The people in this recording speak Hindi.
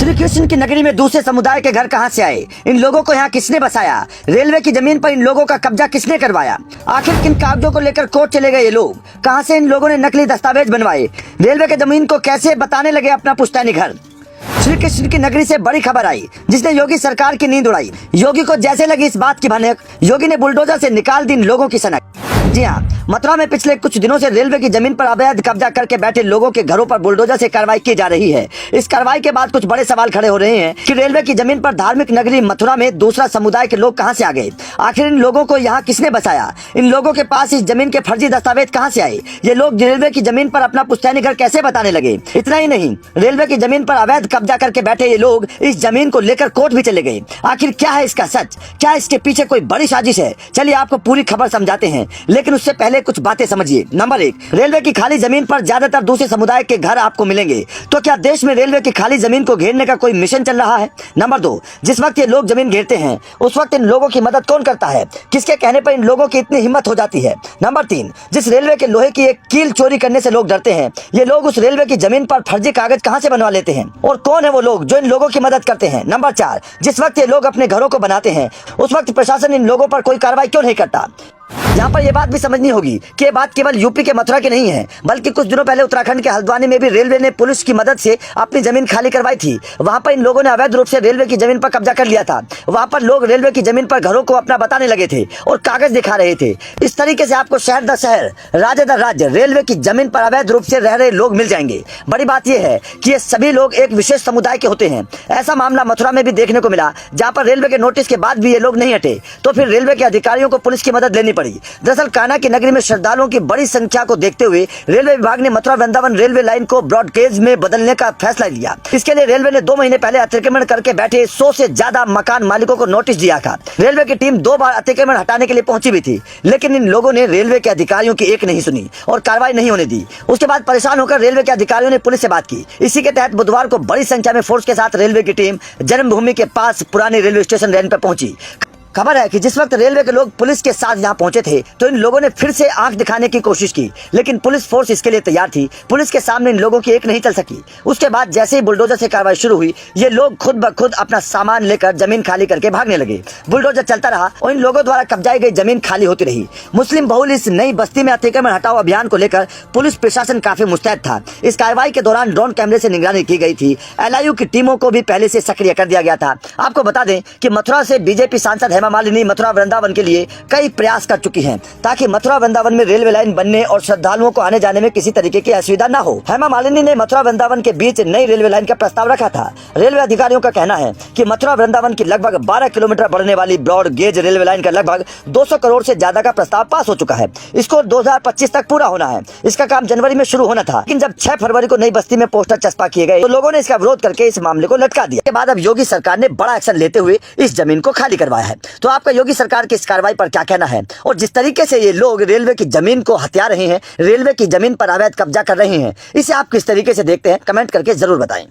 श्री कृष्ण की नगरी में दूसरे समुदाय के घर कहां से आए? इन लोगों को यहां किसने बसाया? रेलवे की जमीन पर इन लोगों का कब्जा किसने करवाया? आखिर किन कागजों को लेकर कोर्ट चले गए ये लोग? कहां से इन लोगों ने नकली दस्तावेज बनवाए? रेलवे की जमीन को कैसे बताने लगे अपना पुश्तैनी घर? श्री कृष्ण की नगरी से बड़ी खबर आई जिसने योगी सरकार की नींद उड़ाई। योगी को जैसे लगी इस बात की भनक, योगी ने बुलडोजर से निकाल दी इन लोगों की सनक। जी हाँ, मथुरा में पिछले कुछ दिनों से रेलवे की जमीन पर अवैध कब्जा करके बैठे लोगों के घरों पर बुलडोजर से कार्रवाई की जा रही है। इस कार्रवाई के बाद कुछ बड़े सवाल खड़े हो रहे हैं कि रेलवे की जमीन पर धार्मिक नगरी मथुरा में दूसरा समुदाय के लोग कहां से आ गए? आखिर इन लोगों को यहाँ किसने बसाया? इन लोगों के पास इस जमीन के फर्जी दस्तावेज कहां से आए? ये लोग रेलवे की जमीन पर अपना पुश्तैनी घर कैसे बताने लगे? इतना ही नहीं, रेलवे की जमीन पर अवैध कब्जा करके बैठे ये लोग इस जमीन को लेकर कोर्ट भी चले गए। आखिर क्या है इसका सच? क्या इसके पीछे कोई बड़ी साजिश है? चलिए आपको पूरी खबर समझाते हैं, लेकिन उससे पहले कुछ बातें समझिए। नंबर 1, रेलवे की खाली जमीन पर ज्यादातर दूसरे समुदाय के घर आपको मिलेंगे। तो क्या देश में रेलवे की खाली जमीन को घेरने का कोई मिशन चल रहा है? नंबर 2, जिस वक्त ये लोग जमीन घेरते हैं उस वक्त इन लोगों की मदद कौन करता है? किसके कहने पर इन लोगों की इतनी हिम्मत हो जाती है? नंबर 3, जिस रेलवे के लोहे की एक कील चोरी करने से लोग डरते हैं, ये लोग उस रेलवे की जमीन पर फर्जी कागज कहां से बनवा लेते हैं? और कौन है वो लोग जो इन लोगों की मदद करते हैं? नंबर 4, जिस वक्त ये लोग अपने घरों को बनाते हैं उस वक्त प्रशासन इन लोगों पर कोई कार्रवाई क्यों नहीं करता? यहाँ पर यह बात भी समझनी होगी कि ये बात केवल यूपी के मथुरा की नहीं है, बल्कि कुछ दिनों पहले उत्तराखंड के हल्द्वानी में भी रेलवे ने पुलिस की मदद से अपनी जमीन खाली करवाई थी। वहाँ पर इन लोगों ने अवैध रूप से रेलवे की जमीन पर कब्जा कर लिया था। वहाँ पर लोग रेलवे की जमीन पर घरों को अपना बताने लगे थे और कागज दिखा रहे थे। इस तरीके से आपको शहर दर शहर, राज्य दर राज्य रेलवे की जमीन पर अवैध रूप से रह रहे लोग मिल जाएंगे। बड़ी बात यह है कि ये सभी लोग एक विशेष समुदाय के होते हैं। ऐसा मामला मथुरा में भी देखने को मिला, जहाँ पर रेलवे के नोटिस के बाद भी ये लोग नहीं हटे, तो फिर रेलवे के अधिकारियों को पुलिस की मदद लेनी पड़ी। दरअसल कान्हा की नगरी में श्रद्धालुओं की बड़ी संख्या को देखते हुए रेलवे विभाग ने मथुरा वृंदावन रेलवे लाइन को ब्रॉडगेज में बदलने का फैसला लिया। इसके लिए रेलवे ने 2 महीने पहले अतिक्रमण करके बैठे 100 से ज्यादा मकान मालिकों को नोटिस दिया था। रेलवे की टीम 2 बार अतिक्रमण हटाने के लिए पहुंची भी थी, लेकिन इन लोगों ने रेलवे के अधिकारियों की एक नहीं सुनी और कार्रवाई नहीं होने दी। उसके बाद परेशान होकर रेलवे के अधिकारियों ने पुलिस से बात की। इसी के तहत बुधवार को बड़ी संख्या में फोर्स के साथ रेलवे की टीम जन्मभूमि के पास पुराने रेलवे स्टेशन रैन पर पहुंची। खबर है कि जिस वक्त रेलवे के लोग पुलिस के साथ यहाँ पहुंचे थे तो इन लोगों ने फिर से आंख दिखाने की कोशिश की, लेकिन पुलिस फोर्स इसके लिए तैयार थी। पुलिस के सामने इन लोगों की एक नहीं चल सकी। उसके बाद जैसे ही बुलडोजर से कार्रवाई शुरू हुई, ये लोग खुद ब खुद अपना सामान लेकर जमीन खाली करके भागने लगे। बुलडोजर चलता रहा और इन लोगों द्वारा कब्जाई गई जमीन खाली होती रही। मुस्लिम बहुल इस नई बस्ती में अतिक्रमण हटाओ अभियान को लेकर पुलिस प्रशासन काफी मुस्तैद था। इस कार्रवाई के दौरान ड्रोन कैमरे से निगरानी की गई थी। LIU की टीमों को भी पहले से सक्रिय कर दिया गया था। आपको बता दें कि मथुरा से बीजेपी सांसद हेमा मालिनी मथुरा वृंदावन के लिए कई प्रयास कर चुकी हैं ताकि मथुरा वृंदावन में रेलवे लाइन बनने और श्रद्धालुओं को आने जाने में किसी तरीके की असुविधा न हो। हेमा मालिनी ने मथुरा वृंदावन के बीच नई रेलवे लाइन का प्रस्ताव रखा था। रेलवे अधिकारियों का कहना है कि मथुरा वृंदावन की लगभग 12 किलोमीटर बढ़ने वाली ब्रॉड गेज रेलवे लाइन का लगभग 200 करोड़ से ज्यादा का प्रस्ताव पास हो चुका है। इसको 2025 तक पूरा होना है। इसका काम जनवरी में शुरू होना था, लेकिन जब 6 फरवरी को नई बस्ती में पोस्टर चस्पा किए गए तो लोगों ने इसका विरोध करके इस मामले को लटका दिया। इसके बाद अब योगी सरकार ने बड़ा एक्शन लेते हुए इस जमीन को खाली करवाया है। तो आपका योगी सरकार की इस कार्रवाई पर क्या कहना है? और जिस तरीके से ये लोग रेलवे की जमीन को हत्या रहे हैं, रेलवे की जमीन पर अवैध कब्जा कर रहे हैं, इसे आप किस तरीके से देखते हैं? कमेंट करके जरूर बताएं।